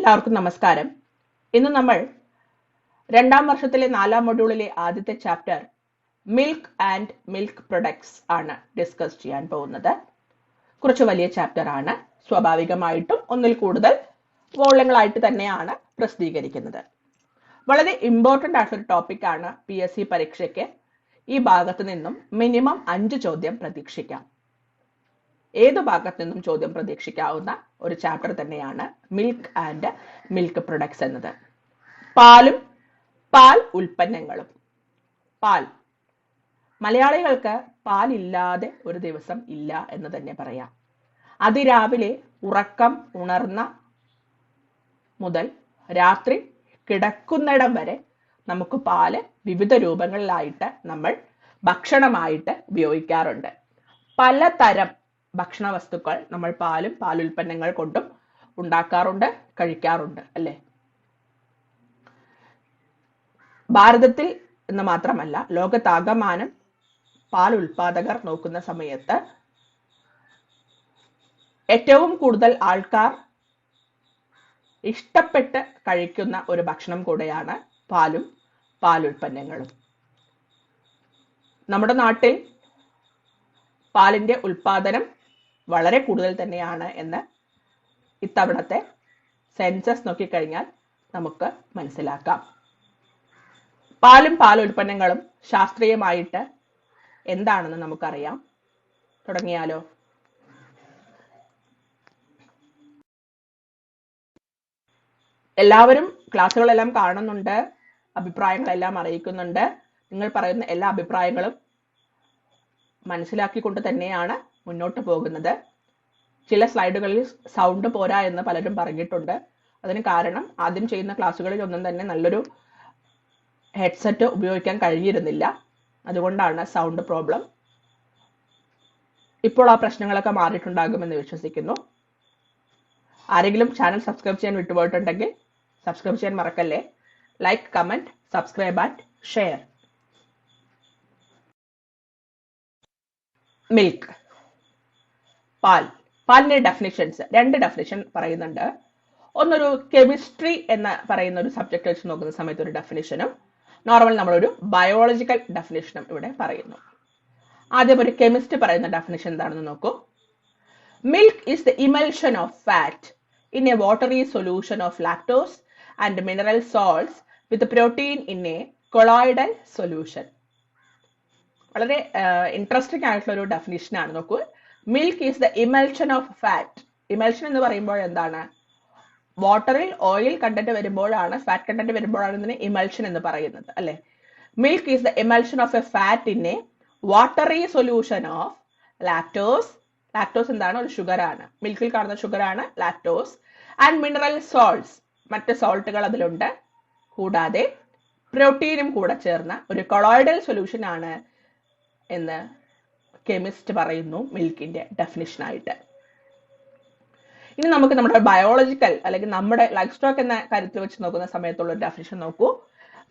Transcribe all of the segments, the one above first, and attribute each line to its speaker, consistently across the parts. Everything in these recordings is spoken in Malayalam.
Speaker 1: എല്ലാവർക്കും നമസ്കാരം. ഇന്ന് നമ്മൾ രണ്ടാം വർഷത്തിലെ 4ാം മൊഡ്യൂളിലെ ആദ്യത്തെ chapter milk and milk products ആണ് ഡിസ്കസ് ചെയ്യാൻ പോകുന്നത്. കുറച്ച് വലിയ ചാപ്റ്റർ ആണ്. സ്വാഭാവികമായിട്ടും ഒന്നിൽ കൂടുതൽ വോള്യങ്ങളായിട്ട് തന്നെയാണ് പ്രസിദ്ധീകരിക്കുന്നത്. വളരെ ഇമ്പോർട്ടന്റ് ആയിട്ടുള്ള ടോപ്പിക് ആണ്. PSC പരീക്ഷയ്ക്ക് ഈ ഭാഗത്ത് നിന്നും മിനിമം 5 ചോദ്യം പ്രതീക്ഷിക്കാം. ഏത് ഭാഗത്ത് നിന്നും ചോദ്യം പ്രതീക്ഷിക്കാവുന്ന ഒരു ചാപ്റ്റർ തന്നെയാണ് മിൽക്ക് ആൻഡ് മിൽക്ക് പ്രൊഡക്ട്സ് എന്നത്. പാലും പാൽ ഉൽപ്പന്നങ്ങളും. പാൽ, മലയാളികൾക്ക് പാലില്ലാതെ ഒരു ദിവസം ഇല്ല എന്ന് തന്നെ പറയാം. അതിരാവിലെ ഉറക്കം ഉണർന്ന മുതൽ രാത്രി കിടക്കുന്നിടം വരെ നമുക്ക് പാല് വിവിധ രൂപങ്ങളിലായിട്ട് നമ്മൾ ഭക്ഷണമായിട്ട് ഉപയോഗിക്കാറുണ്ട്. പലതരം ഭക്ഷണ വസ്തുക്കൾ നമ്മൾ പാലും പാലുൽപ്പന്നങ്ങൾ കൊണ്ടും ഉണ്ടാക്കാറുണ്ട്, കഴിക്കാറുണ്ട് അല്ലെ. ഭാരതത്തിൽ എന്ന് മാത്രമല്ല, ലോകത്താകമാനം പാൽ ഉൽപാദകർ നോക്കുന്ന സമയത്ത് ഏറ്റവും കൂടുതൽ ആൾക്കാർ ഇഷ്ടപ്പെട്ട് കഴിക്കുന്ന ഒരു ഭക്ഷണം കൂടെയാണ് പാലും പാലുൽപ്പന്നങ്ങളും. നമ്മുടെ നാട്ടിൽ പാലിന്റെ ഉൽപാദനം വളരെ കൂടുതൽ തന്നെയാണ് എന്ന് ഇത്തവണത്തെ സെൻസസ് നോക്കിക്കഴിഞ്ഞാൽ നമുക്ക് മനസ്സിലാക്കാം. പാലും പാലുൽപ്പന്നങ്ങളും ശാസ്ത്രീയമായിട്ട് എന്താണെന്ന് നമുക്കറിയാം. തുടങ്ങിയാലോ? എല്ലാവരും ക്ലാസ്സുകളെല്ലാം കാണുന്നുണ്ട്, അഭിപ്രായങ്ങളെല്ലാം അറിയിക്കുന്നുണ്ട്. നിങ്ങൾ പറയുന്ന എല്ലാ അഭിപ്രായങ്ങളും മനസ്സിലാക്കിക്കൊണ്ട് തന്നെയാണ് മുന്നോട്ട് പോകുന്നത്. ചില സ്ലൈഡുകളിൽ സൗണ്ട് പോരാ എന്ന് പലരും പറഞ്ഞിട്ടുണ്ട്. അതിന് കാരണം ആദ്യം ചെയ്യുന്ന ക്ലാസ്സുകളിൽ ഒന്നും തന്നെ നല്ലൊരു ഹെഡ്സെറ്റ് ഉപയോഗിക്കാൻ കഴിഞ്ഞിരുന്നില്ല. അതുകൊണ്ടാണ് സൗണ്ട് പ്രോബ്ലം. ഇപ്പോൾ ആ പ്രശ്നങ്ങളൊക്കെ മാറിയിട്ടുണ്ടാകുമെന്ന് വിശ്വസിക്കുന്നു. ആരെങ്കിലും ചാനൽ സബ്സ്ക്രൈബ് ചെയ്യാൻ വിട്ടുപോയിട്ടുണ്ടെങ്കിൽ സബ്സ്ക്രൈബ് ചെയ്യാൻ മറക്കല്ലേ. Like, comment, subscribe and share. Milk, പാൽ. പാലിന്റെ ഡെഫിനിഷൻസ്, 2 ഡെഫിനിഷൻ പറയുന്നുണ്ട്. ഒന്നൊരു കെമിസ്ട്രി എന്ന് പറയുന്ന ഒരു സബ്ജക്ട് വെച്ച് നോക്കുന്ന സമയത്ത് ഒരു ഡെഫിനിഷനും നോർമൽ നമ്മളൊരു ബയോളജിക്കൽ ഡെഫിനിഷനും ഇവിടെ പറയുന്നു. ആദ്യം ഒരു കെമിസ്റ്റ് പറയുന്ന ഡെഫിനിഷൻ എന്താണെന്ന് നോക്കൂ. Milk is the emulsion of fat in A watery solution of lactose and mineral salts with protein in A colloidal solution. വളരെ ഇൻട്രസ്റ്റിംഗ് ആയിട്ടുള്ള ഒരു ഡെഫിനിഷൻ ആണ്. നോക്കൂ, milk is the emulsion of fat. Emulsion എന്ന് പറയുമ്പോൾ എന്താണ്? വാട്ടറിൽ ഓയിൽ കണ്ടന്റ് വരുമ്പോഴാണ്, ഫാറ്റ് കണ്ടന്റ് വരുമ്പോഴാണ് ഇതിന് ഇമൽഷൻ എന്ന് പറയുന്നത് അല്ലെ. Milk is the emulsion of A fat in A watery solution of lactose. Lactose എന്താണ്? ഒരു ഷുഗർ ആണ്. മിൽക്കിൽ കാണുന്ന ഷുഗർ ആണ് ലാക്ടോസ്. ആൻഡ് മിനറൽ സോൾട്ട്സ്, മറ്റ് സോൾട്ടുകൾ അതിലുണ്ട്. കൂടാതെ പ്രോട്ടീനും കൂടെ ചേർന്ന ഒരു കൊളോയിഡൽ സൊല്യൂഷൻ ആണ് എന്ന് കെമിസ്റ്റ് പറയുന്നു മിൽക്കിന്റെ ഡെഫിനിഷൻ ആയിട്ട്. ഇനി നമുക്ക് നമ്മുടെ ബയോളജിക്കൽ അല്ലെങ്കിൽ നമ്മുടെ ലൈഫ് സ്റ്റോക്ക് എന്ന കാര്യത്തിൽ വെച്ച് നോക്കുന്ന സമയത്തുള്ള ഒരു ഡെഫിനിഷൻ നോക്കൂ.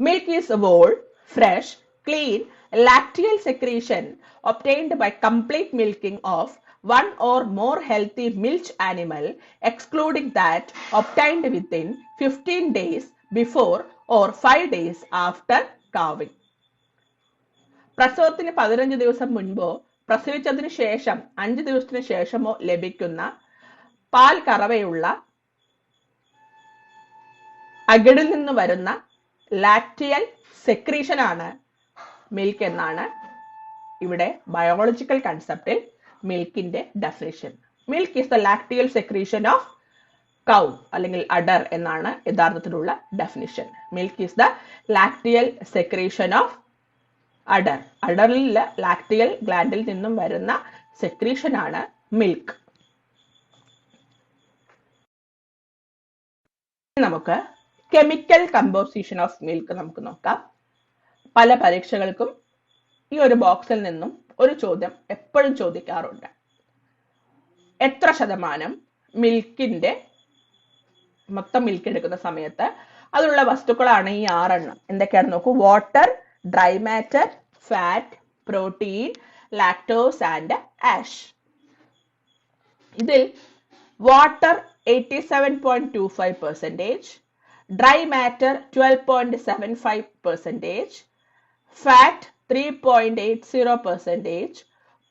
Speaker 1: Milk is whole, fresh, clean lacteal secretion obtained by complete milking of one or more healthy milch animal, excluding that obtained within 15 days before or 5 days after calving. പ്രസവത്തിന് 15 ദിവസം മുൻപോ പ്രസവിച്ചതിന് ശേഷം 5 ദിവസത്തിന് ശേഷമോ ലഭിക്കുന്ന പാൽ കറവയുള്ള അകിടിൽ നിന്ന് വരുന്ന ലാക്റ്റിയൽ സെക്രീഷൻ ആണ് മിൽക്ക് എന്നാണ് ഇവിടെ ബയോളജിക്കൽ കൺസെപ്റ്റിൽ മിൽക്കിന്റെ definition. Milk is the lacteal secretion of cow അല്ലെങ്കിൽ അഡർ എന്നാണ് യഥാർത്ഥത്തിലുള്ള definition. Milk is the lacteal secretion of udder. അഡറിൽ ലാക്റ്റിയൽ ഗ്ലാൻഡിൽ നിന്നും വരുന്ന സെക്രീഷൻ ആണ് മിൽക്ക്. നമുക്ക് കെമിക്കൽ കമ്പോസിഷൻ ഓഫ് മിൽക്ക് നമുക്ക് നോക്കാം. പല പരീക്ഷകൾക്കും ഈ ഒരു ബോക്സിൽ നിന്നും ഒരു ചോദ്യം എപ്പോഴും ചോദിക്കാറുണ്ട്. എത്ര ശതമാനം മിൽക്കിന്റെ മൊത്തം മിൽക്ക് എടുക്കുന്ന സമയത്ത് അതിലുള്ള വസ്തുക്കളാണ് ഈ 6 എണ്ണം. എന്തൊക്കെയാണ് നോക്കൂ. Water, dry matter, fat, protein, lactose and ash. ഇതിൽ water 87.25%, dry matter 12.75%, fat 3.80%,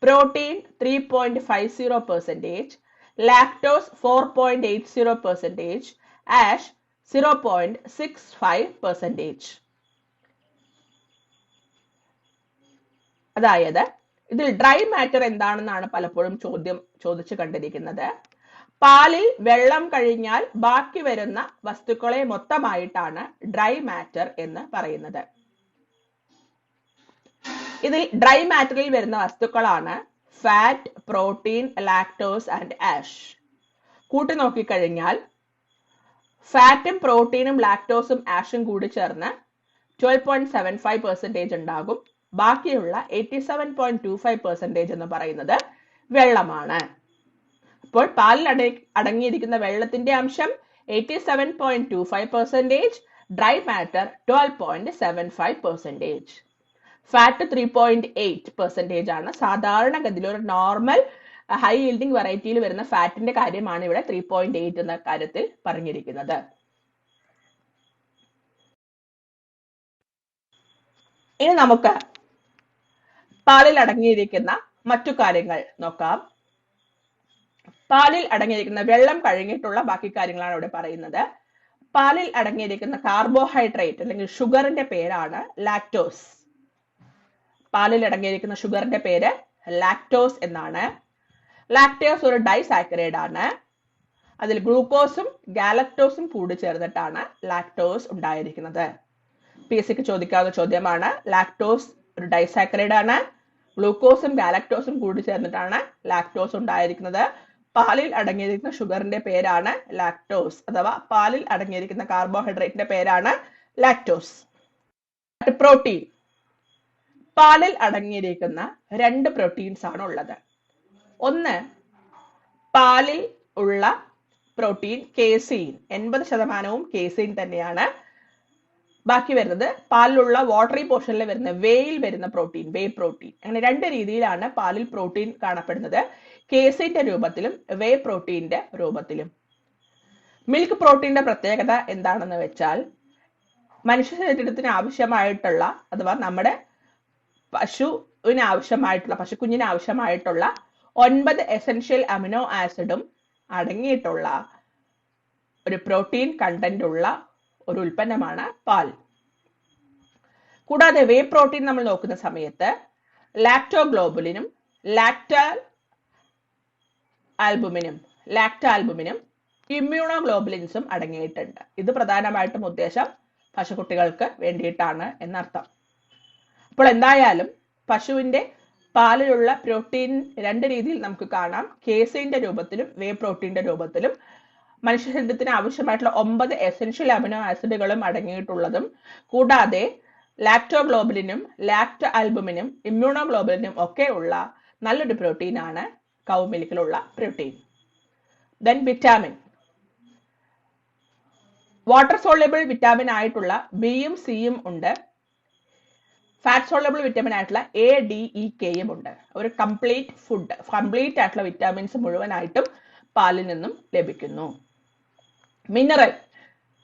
Speaker 1: protein 3.50%, lactose 4.80%, ash 0.65%. അതായത് ഇതിൽ ഡ്രൈ മാറ്റർ എന്താണെന്നാണ് പലപ്പോഴും ചോദിച്ചു കണ്ടിരിക്കുന്നത്. പാലിൽ വെള്ളം കഴിഞ്ഞാൽ ബാക്കി വരുന്ന വസ്തുക്കളെ മൊത്തമായിട്ടാണ് ഡ്രൈ മാറ്റർ എന്ന് പറയുന്നത്. ഇതിൽ ഡ്രൈ മാറ്ററിൽ വരുന്ന വസ്തുക്കളാണ് fat, protein, lactose and ash. കൂട്ടി നോക്കിക്കഴിഞ്ഞാൽ ഫാറ്റും പ്രോട്ടീനും ലാക്ടോസും ആഷും കൂടി ചേർന്ന് 12.75% ഉണ്ടാകും. ബാക്കിയുള്ള 87.25% എന്ന് പറയുന്നത് വെള്ളമാണ്. അപ്പോൾ പാലിൽ അടങ്ങിയിരിക്കുന്ന വെള്ളത്തിന്റെ അംശം 87.25%, ഡ്രൈ മാറ്റർ 12.75%. ഫാറ്റ് 3.8% ആണ്. സാധാരണഗതിയിൽ ഒരു നോർമൽ ഹൈ yielding വെറൈറ്റിയിൽ വരുന്ന ഫാറ്റിന്റെ കാര്യമാണ് ഇവിടെ 3.8 എന്ന കാര്യത്തിൽ പറഞ്ഞിരിക്കുന്നത്. ഇനി നമുക്ക് പാലിൽ അടങ്ങിയിരിക്കുന്ന മറ്റു കാര്യങ്ങൾ നോക്കാം. പാലിൽ അടങ്ങിയിരിക്കുന്ന വെള്ളം കഴിഞ്ഞിട്ടുള്ള ബാക്കി കാര്യങ്ങളാണ് ഇവിടെ പറയുന്നത്. പാലിൽ അടങ്ങിയിരിക്കുന്ന കാർബോഹൈഡ്രേറ്റ് അല്ലെങ്കിൽ ഷുഗറിന്റെ പേരാണ് ലാക്ടോസ്. പാലിൽ അടങ്ങിയിരിക്കുന്ന ഷുഗറിന്റെ പേര് ലാക്ടോസ് എന്നാണ്. ലാക്ടോസ് ഒരു ഡൈസാക്കറൈഡ് ആണ്. അതിൽ ഗ്ലൂക്കോസും ഗാലക്ടോസും കൂടി ചേർന്നിട്ടാണ് ലാക്ടോസ് ഉണ്ടായിരിക്കുന്നത്. PSCക്ക് ചോദിക്കാവുന്ന ചോദ്യമാണ്. ലാക്ടോസ് ഒരു ഡൈസാക്കറൈഡ് ആണ്. ഗ്ലൂക്കോസും ഗാലക്ടോസും കൂടി ചേർന്നിട്ടാണ് ലാക്ടോസ് ഉണ്ടായിരിക്കുന്നത്. പാലിൽ അടങ്ങിയിരിക്കുന്ന ഷുഗറിന്റെ പേരാണ് ലാക്ടോസ്, അഥവാ പാലിൽ അടങ്ങിയിരിക്കുന്ന കാർബോഹൈഡ്രേറ്റിന്റെ പേരാണ് ലാക്ടോസ്. പ്രോട്ടീൻ. പാലിൽ അടങ്ങിയിരിക്കുന്ന 2 പ്രോട്ടീൻസ് ആണ് ഉള്ളത്. ഒന്ന്, പാലിൽ ഉള്ള പ്രോട്ടീൻ കേസീൻ, 80% കേസീൻ തന്നെയാണ്. ബാക്കി വരുന്നത് പാലിലുള്ള വാട്ടറി പോർഷനിൽ വരുന്ന വേയിൽ വരുന്ന പ്രോട്ടീൻ, വേ പ്രോട്ടീൻ. അങ്ങനെ 2 രീതിയിലാണ് പാലിൽ പ്രോട്ടീൻ കാണപ്പെടുന്നത്, കേസിന്റെ രൂപത്തിലും വേ പ്രോട്ടീന്റെ രൂപത്തിലും. മിൽക്ക് പ്രോട്ടീന്റെ പ്രത്യേകത എന്താണെന്ന് വെച്ചാൽ മനുഷ്യ ശരീരത്തിന് ആവശ്യമായിട്ടുള്ള, അഥവാ നമ്മുടെ പശുക്കുഞ്ഞിന് ആവശ്യമായിട്ടുള്ള 9 എസെൻഷ്യൽ അമിനോ ആസിഡും അടങ്ങിയിട്ടുള്ള ഒരു പ്രോട്ടീൻ കണ്ടന്റ് ഉള്ള ഒരു ഉൽപ്പന്നമാണ് പാൽ. കൂടാതെ വേ പ്രോട്ടീൻ നമ്മൾ നോക്കുന്ന സമയത്ത് ലാക്ടോഗ്ലോബുലിനും ലാക്ടാൽബുമിനും ഇമ്മ്യൂണോഗ്ലോബുലിൻസും അടങ്ങിയിട്ടുണ്ട്. ഇത് പ്രധാനമായിട്ടും ഉദ്ദേശം പശുക്കുട്ടികൾക്ക് വേണ്ടിയിട്ടാണ് എന്നർത്ഥം. അപ്പോൾ എന്തായാലും പശുവിന്റെ പാലിലുള്ള പ്രോട്ടീൻ 2 രീതിയിൽ നമുക്ക് കാണാം. കേസിന്റെ രൂപത്തിലും വേ പ്രോട്ടീന്റെ രൂപത്തിലും. മനുഷ്യ ശരീരത്തിന് ആവശ്യമായിട്ടുള്ള 9 എസെൻഷ്യൽ അമിനോ ആസിഡുകളും അടങ്ങിയിട്ടുള്ളതും, കൂടാതെ ലാക്ടോഗ്ലോബുലിനും ലാക്ടോആൽബുമിനും ഇമ്മ്യൂണോഗ്ലോബുലിനും ഒക്കെ ഉള്ള നല്ലൊരു പ്രോട്ടീനാണ് കൗ മിൽക്കിലുള്ള protein. Then vitamin. Water soluble vitamin ആയിട്ടുള്ള ബിയും സിയും ഉണ്ട്. ഫാറ്റ് സോള്യബിൾ വിറ്റാമിൻ ആയിട്ടുള്ള ADEKയും ഉണ്ട്. ഒരു കംപ്ലീറ്റ് ആയിട്ടുള്ള വിറ്റാമിൻസ് മുഴുവനായിട്ടും പാലിൽ നിന്നും ലഭിക്കുന്നു. മിനറൽ.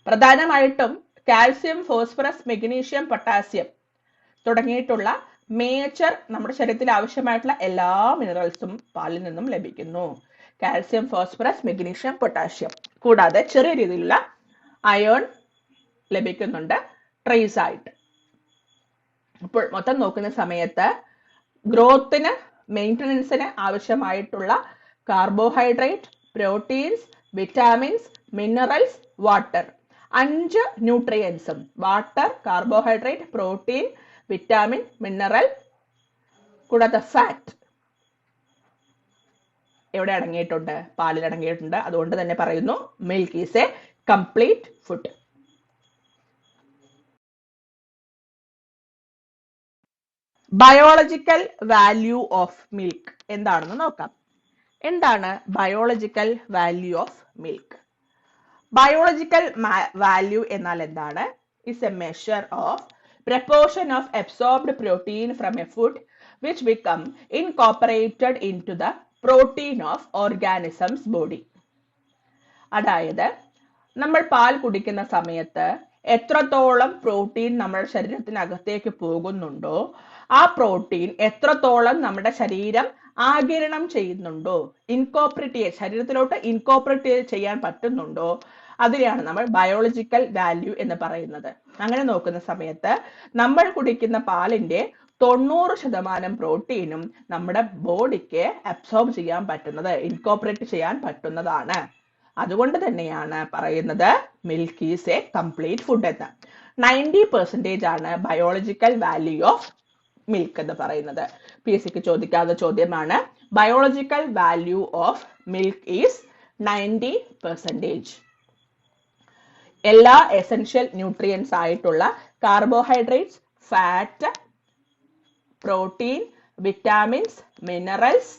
Speaker 1: പ്രധാനമായിട്ടും കാൽസ്യം, ഫോസ്ഫറസ്, മെഗ്നീഷ്യം, പൊട്ടാസ്യം തുടങ്ങിയിട്ടുള്ള മേജർ നമ്മുടെ ശരീരത്തിൽ ആവശ്യമായിട്ടുള്ള എല്ലാ മിനറൽസും പാലിൽ നിന്നും ലഭിക്കുന്നു. Calcium, phosphorus, magnesium, potassium. കൂടാതെ ചെറിയ രീതിയിലുള്ള അയേൺ ലഭിക്കുന്നുണ്ട് ട്രേസ് ആയിട്ട്. അപ്പോൾ മൊത്തം നോക്കുന്ന സമയത്ത് ഗ്രോത്തിന്, മെയിൻ്റനൻസിന് ആവശ്യമായിട്ടുള്ള carbohydrate, proteins, vitamins, minerals, water, 5 ന്യൂട്രിയൻസും water, carbohydrate, protein, vitamin, mineral, കൂടാതെ ഫാറ്റ് എവിടെ അടങ്ങിയിട്ടുണ്ട്? പാലിൽ അടങ്ങിയിട്ടുണ്ട്. അതുകൊണ്ട് തന്നെ പറയുന്നു milk is a complete food. Biological value of milk എന്താണെന്ന് നോക്കാം. എന്താണ് biological value of milk? Biological value എന്നാൽ എന്താണ്? Is a measure of proportion of absorbed protein from a food which become incorporated into the protein of organism's body. അതായത് നമ്മൾ പാൽ കുടിക്കുന്ന സമയത്ത് എത്രത്തോളം പ്രോട്ടീൻ നമ്മുടെ ശരീരത്തിനകത്തേക്ക് പോകുന്നുണ്ടോ ആ പ്രോട്ടീൻ എത്രത്തോളം നമ്മുടെ ശരീരം ആഗിരണം ചെയ്യുന്നുണ്ടോ, ശരീരത്തിലോട്ട് ഇൻകോപ്പറേറ്റ് ചെയ്യാൻ പറ്റുന്നുണ്ടോ, അതിനെയാണ് നമ്മൾ ബയോളജിക്കൽ വാല്യൂ എന്ന് പറയുന്നത്. അങ്ങനെ നോക്കുന്ന സമയത്ത് നമ്മൾ കുടിക്കുന്ന പാലിന്റെ 90% പ്രോട്ടീനും നമ്മുടെ ബോഡിക്ക് അബ്സോർബ് ചെയ്യാൻ പറ്റുന്നത്, ഇൻകോപ്പറേറ്റ് ചെയ്യാൻ പറ്റുന്നതാണ്. അതുകൊണ്ട് തന്നെയാണ് പറയുന്നത് milk is a complete food എന്ന്. 90% ആണ് ബയോളജിക്കൽ വാല്യൂ ഓഫ് മിൽക്ക് എന്ന് പറയുന്നത്. PSCക്ക് ചോദിക്കാവുന്ന ചോദ്യമാണ്. Biological value of milk is 90%. എല്ലാ എസെൻഷ്യൽ ന്യൂട്രിയൻസ് ആയിട്ടുള്ള carbohydrates, fat, protein, vitamins, minerals,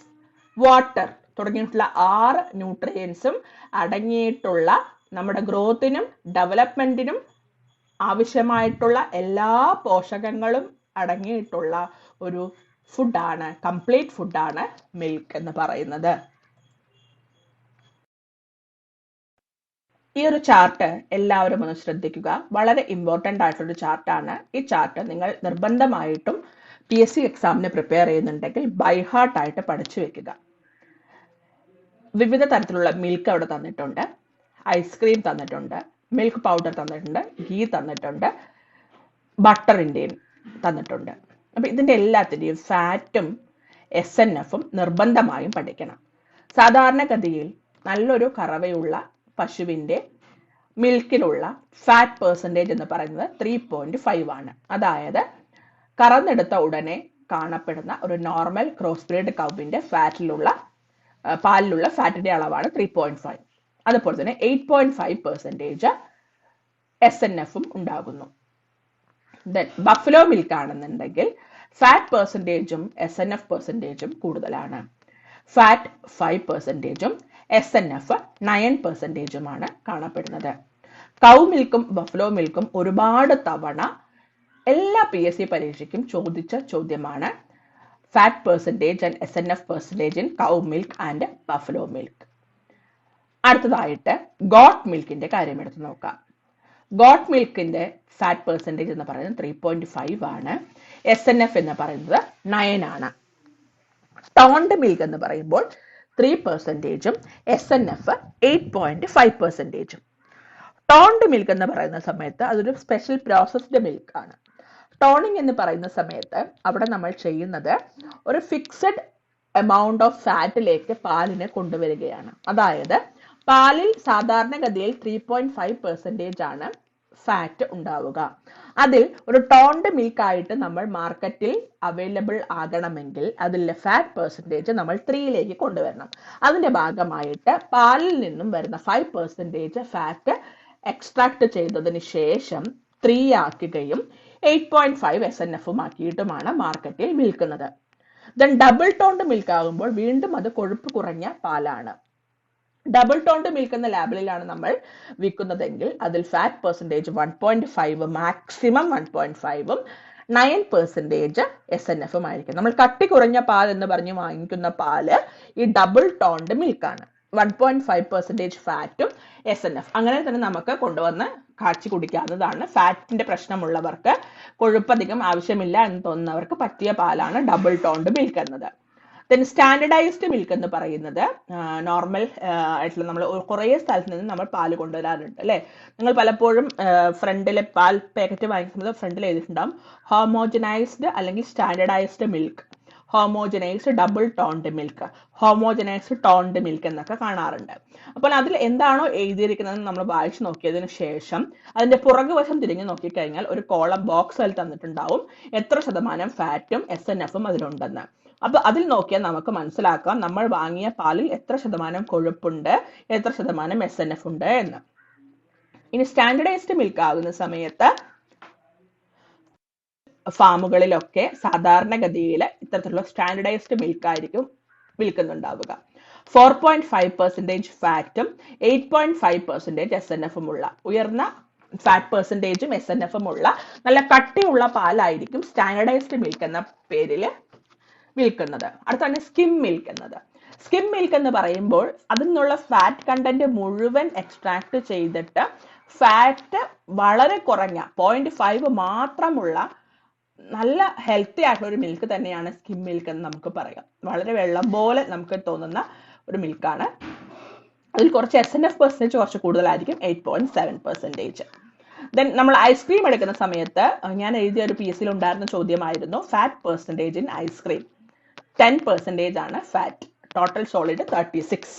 Speaker 1: water തുടങ്ങിയിട്ടുള്ള 6 ന്യൂട്രിയൻസും അടങ്ങിയിട്ടുള്ള നമ്മുടെ ഗ്രോത്തിനും ഡെവലപ്മെന്റിനും ആവശ്യമായിട്ടുള്ള എല്ലാ പോഷകങ്ങളും അടങ്ങിയിട്ടുള്ള ഒരു ഫുഡാണ്, കംപ്ലീറ്റ് ഫുഡാണ് മിൽക്ക് എന്ന് പറയുന്നത്. ഈ ഒരു ചാർട്ട് എല്ലാവരും ഒന്ന് ശ്രദ്ധിക്കുക. വളരെ ഇമ്പോർട്ടൻ്റ് ആയിട്ടൊരു ചാർട്ടാണ്. ഈ ചാർട്ട് നിങ്ങൾ നിർബന്ധമായിട്ടും PSC എക്സാമിന് പ്രിപ്പയർ ചെയ്യുന്നുണ്ടെങ്കിൽ ബൈ ഹാർട്ട് ആയിട്ട് പഠിച്ചു വെക്കുക. വിവിധ തരത്തിലുള്ള മിൽക്ക് അവിടെ തന്നിട്ടുണ്ട്, ഐസ്ക്രീം തന്നിട്ടുണ്ട്, മിൽക്ക് പൗഡർ തന്നിട്ടുണ്ട്, ഗീ തന്നിട്ടുണ്ട്, ബട്ടറിൻ്റെയും തന്നിട്ടുണ്ട്. അപ്പം ഇതിൻ്റെ എല്ലാത്തിൻ്റെയും ഫാറ്റും SNFും നിർബന്ധമായും പഠിക്കണം. സാധാരണഗതിയിൽ നല്ലൊരു കറവയുള്ള പശുവിൻ്റെ മിൽക്കിലുള്ള ഫാറ്റ് പെർസെൻറ്റേജ് എന്ന് പറയുന്നത് 3.5 ആണ്. അതായത് കറന്നെടുത്ത ഉടനെ കാണപ്പെടുന്ന ഒരു നോർമൽ ക്രോസ് ബ്രീഡ് കൗവിൻ്റെ പാലിലുള്ള ഫാറ്റിന്റെ അളവാണ് 3.5. അതുപോലെ തന്നെ 8.5% SNFും ഉണ്ടാകുന്നു. ദെൻ ബഫലോ മിൽക്ക് ആണെന്നുണ്ടെങ്കിൽ ഫാറ്റ് പെർസെൻറ്റേജും SNF പെർസെൻറ്റേജും കൂടുതലാണ്. ഫാറ്റ് 5%ഉം SNF 9%ഉമാണ് കാണപ്പെടുന്നത്. കൗ മിൽക്കും ബഫലോ മിൽക്കും ഒരുപാട് തവണ എല്ലാ PSC പരീക്ഷയ്ക്കും ചോദിച്ച ചോദ്യമാണ്. Fat percentage and SNF percentage in cow milk and buffalo milk. അടുത്തതായിട്ട് ഗോട്ട് മിൽക്കിന്റെ കാര്യം എടുത്ത് നോക്കാം. ഗോട്ട് മിൽക്കിന്റെ ഫാറ്റ് പെർസെൻറ്റേജ് എന്ന് പറയുന്നത് 3.5 ആണ്. SNF എന്ന് പറയുന്നത് 9 ആണ്. ടോൺഡ് മിൽക്ക് എന്ന് പറയുമ്പോൾ 3%ഉം SNF 8.5%ഉം. ടോൺഡ് മിൽക്ക് എന്ന് പറയുന്ന സമയത്ത് അതൊരു സ്പെഷ്യൽ പ്രോസസ്ഡ് മിൽക്ക് ആണ്. ടോണിങ് എന്ന് പറയുന്ന സമയത്ത് അവിടെ നമ്മൾ ചെയ്യുന്നത് ഒരു ഫിക്സഡ് എമൗണ്ട് ഓഫ് ഫാറ്റിലേക്ക് പാലിനെ കൊണ്ടുവരികയാണ്. അതായത് പാലിൽ സാധാരണഗതിയിൽ 3.5% ആണ് ഫാറ്റ് ഉണ്ടാവുക. അതിൽ ഒരു ടോൺഡ് മിൽക്ക് ആയിട്ട് നമ്മൾ മാർക്കറ്റിൽ അവൈലബിൾ ആകണമെങ്കിൽ അതിലെ ഫാറ്റ് പെർസെൻറ്റേജ് നമ്മൾ 3ലേക്ക് കൊണ്ടുവരണം. അതിന്റെ ഭാഗമായിട്ട് പാലിൽ നിന്നും വരുന്ന 5% ഫാറ്റ് എക്സ്ട്രാക്ട് ചെയ്തതിന് ശേഷം 3 ആക്കുകയും 8.5 SNFും ആക്കിയിട്ടുമാണ് മാർക്കറ്റിൽ വിൽക്കുന്നത്. ദെൻ ഡബിൾ ടോൺഡ് മിൽക്ക് ആകുമ്പോൾ വീണ്ടും അത് കൊഴുപ്പ് കുറഞ്ഞ പാലാണ്. ഡബിൾ ടോൺഡ് മിൽക്ക് എന്ന ലാബിലാണ് നമ്മൾ വിൽക്കുന്നതെങ്കിൽ അതിൽ ഫാറ്റ് പെർസെൻറ്റേജ് 1.5 മാക്സിമം 1.5ഉം 9% SNFും ആയിരിക്കും. നമ്മൾ കട്ടി കുറഞ്ഞ പാൽ എന്ന് പറഞ്ഞ് വാങ്ങിക്കുന്ന പാല് ഈ ഡബിൾ ടോൺഡ് മിൽക്കാണ്. 1.5% ഫാറ്റും SNF. അങ്ങനെ തന്നെ നമുക്ക് കൊണ്ടുവന്ന് കാച്ചി കുടിക്കാവുന്നതാണ്. ഫാറ്റിന്റെ പ്രശ്നമുള്ളവർക്ക്, കൊഴുപ്പധികം ആവശ്യമില്ല എന്ന് തോന്നുന്നവർക്ക് പറ്റിയ പാലാണ് ഡബിൾ ടോൺഡ് മിൽക്ക് എന്നത്. ദെൻ സ്റ്റാൻഡർഡൈസ്ഡ് മിൽക്ക് എന്ന് പറയുന്നത് നോർമൽ ആയിട്ടുള്ള നമ്മൾ കുറേ സ്ഥലത്ത് നിന്ന് നമ്മൾ പാല് കൊണ്ടുവരാറുണ്ട് അല്ലേ. നിങ്ങൾ പലപ്പോഴും ഫ്രണ്ടിലെ പാൽ പാക്കറ്റ് വാങ്ങിക്കുന്നത് ഫ്രണ്ടിൽ എഴുതിയിട്ടുണ്ടാവും ഹോമോജനൈസ്ഡ് അല്ലെങ്കിൽ standardised milk, homogenised double toned milk, homogenised toned milk എന്നൊക്കെ കാണാറുണ്ട്. അപ്പോൾ അതിൽ എന്താണോ എഴുതിയിരിക്കുന്നത് നമ്മൾ വായിച്ചു നോക്കിയതിനു ശേഷം അതിന്റെ പുറകുവശം തിരിഞ്ഞു നോക്കിക്കഴിഞ്ഞാൽ ഒരു കോളം ബോക്സ് അതിൽ തന്നിട്ടുണ്ടാവും എത്ര ശതമാനം ഫാറ്റും SNFും അതിലുണ്ടെന്ന്. അപ്പൊ അതിൽ നോക്കിയാൽ നമുക്ക് മനസ്സിലാക്കാം നമ്മൾ വാങ്ങിയ പാലിൽ എത്ര ശതമാനം കൊഴുപ്പുണ്ട്, എത്ര ശതമാനം SNF ഉണ്ട് എന്ന്. ഇനി സ്റ്റാൻഡർഡൈസ്ഡ് മിൽക്ക് ആകുന്ന സമയത്ത് ഫാമുകളിലൊക്കെ സാധാരണഗതിയിൽ ഇത്തരത്തിലുള്ള സ്റ്റാൻഡർഡൈസ്ഡ് മിൽക്ക് ആയിരിക്കും വിൽക്കുന്നുണ്ടാവുക. 4.5% ഫാറ്റും 8.5% SNFും ഉള്ള, ഉയർന്ന ഫാറ്റ് പെർസെൻറ്റേജും SNFും ഉള്ള നല്ല കട്ടിയുള്ള പാലായിരിക്കും സ്റ്റാൻഡർഡൈസ്ഡ് മിൽക്ക് എന്ന പേരിൽ വിൽക്കുന്നത്. അടുത്താണ് സ്കിം മിൽക്ക് എന്നത്. സ്കിം മിൽക്ക് എന്ന് പറയുമ്പോൾ അതിൽ നിന്നുള്ള ഫാറ്റ് കണ്ടന്റ് മുഴുവൻ എക്സ്ട്രാക്ട് ചെയ്തിട്ട് ഫാറ്റ് വളരെ കുറഞ്ഞ 0.5 മാത്രമുള്ള നല്ല ഹെൽത്തി ആയിട്ടുള്ള ഒരു മിൽക്ക് തന്നെയാണ് സ്കിം മിൽക്ക് എന്ന് നമുക്ക് പറയാം. വളരെ വെള്ളം പോലെ നമുക്ക് തോന്നുന്ന ഒരു മിൽക്കാണ്. അതിൽ കുറച്ച് SNF പെർസെൻറ്റേജ് കുറച്ച് കൂടുതലായിരിക്കും, 8.7%. ദെൻ നമ്മൾ ഐസ്ക്രീം എടുക്കുന്ന സമയത്ത് ഞാൻ എഴുതിയ ഒരു PSC ഉണ്ടായിരുന്ന ചോദ്യമായിരുന്നു ഫാറ്റ് പെർസെൻറ്റേജ് ഇൻ ഐസ്ക്രീം. 10% ആണ് fat, total solid 36.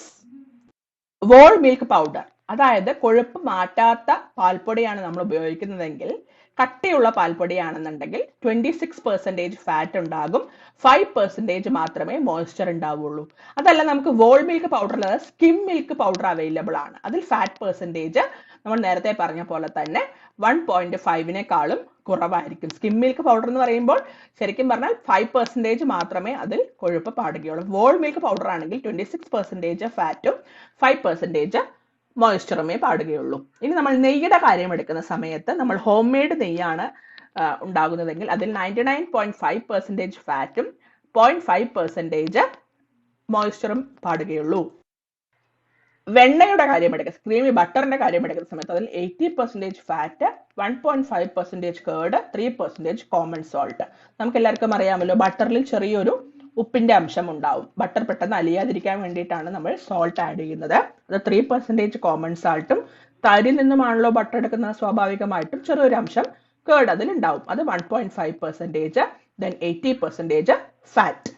Speaker 1: Whole milk powder, അതായത് കൊഴുപ്പ് മാറ്റാത്ത പാൽപ്പൊടിയാണ് നമ്മൾ ഉപയോഗിക്കുന്നതെങ്കിൽ, കട്ടിയുള്ള പാൽപ്പൊടിയാണെന്നുണ്ടെങ്കിൽ 26% ഫാറ്റ് ഉണ്ടാകും, 5% മാത്രമേ മോയ്സ്ചർ ഉണ്ടാവുള്ളൂ. അതല്ല നമുക്ക് വോൾ മിൽക്ക് പൗഡർ അല്ലാതെ സ്കിം മിൽക്ക് പൗഡർ അവൈലബിൾ ആണ്. അതിൽ ഫാറ്റ് പെർസെൻറ്റേജ് നമ്മൾ നേരത്തെ പറഞ്ഞ പോലെ തന്നെ 1.5-നേക്കാളും കുറവായിരിക്കും. സ്കിം മിൽക്ക് പൗഡർ എന്ന് പറയുമ്പോൾ ശരിക്കും പറഞ്ഞാൽ 5% മാത്രമേ അതിൽ കൊഴുപ്പ് പാടുകയുള്ളൂ. വോൾ മിൽക്ക് പൗഡർ ആണെങ്കിൽ 26% ഫാറ്റും 5% മോയ്സ്ചറുമേ പാടുകയുള്ളൂ. ഇനി നമ്മൾ നെയ്യുടെ കാര്യം എടുക്കുന്ന സമയത്ത് നമ്മൾ ഹോം മെയ്ഡ് നെയ്യാണ് ഉണ്ടാകുന്നതെങ്കിൽ അതിൽ 99.5% ഫാറ്റും 0.5% മോയ്സ്ചറും പാടുകയുള്ളൂ. വെണ്ണയുടെ കാര്യം എടുക്കുക, ക്രീമി ബട്ടറിന്റെ കാര്യം എടുക്കുന്ന സമയത്ത് അതിൽ 80% ഫാറ്റ്, 1.5% കേർഡ്, 3% കോമൺ സോൾട്ട്. നമുക്ക് എല്ലാവർക്കും അറിയാമല്ലോ ബട്ടറിൽ ചെറിയൊരു ഉപ്പിന്റെ അംശം ഉണ്ടാവും. ബട്ടർ പെട്ടെന്ന് അലിയാതിരിക്കാൻ വേണ്ടിയിട്ടാണ് നമ്മൾ സോൾട്ട് ആഡ് ചെയ്യുന്നത്. അത് 3% കോമൺ സോൾട്ടും, തൈരിൽ നിന്നുമാണല്ലോ ബട്ടർ എടുക്കുന്നത്, സ്വാഭാവികമായിട്ടും ചെറിയൊരു അംശം കേർഡ് അതിൽ ഉണ്ടാവും. അത് 1.5%, then 80% fat.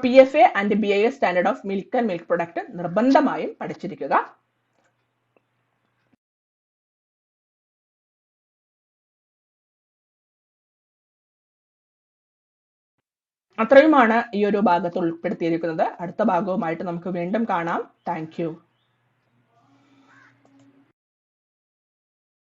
Speaker 1: PFA and BIS standard of milk and milk product നിർബന്ധമായും പഠിച്ചിരിക്കുക. അത്രയുമാണ് ഈ ഒരു ഭാഗത്ത് ഉൾപ്പെടുത്തിയിരിക്കുന്നത്. അടുത്ത ഭാഗവുമായിട്ട് നമുക്ക് വീണ്ടും കാണാം. Thank you.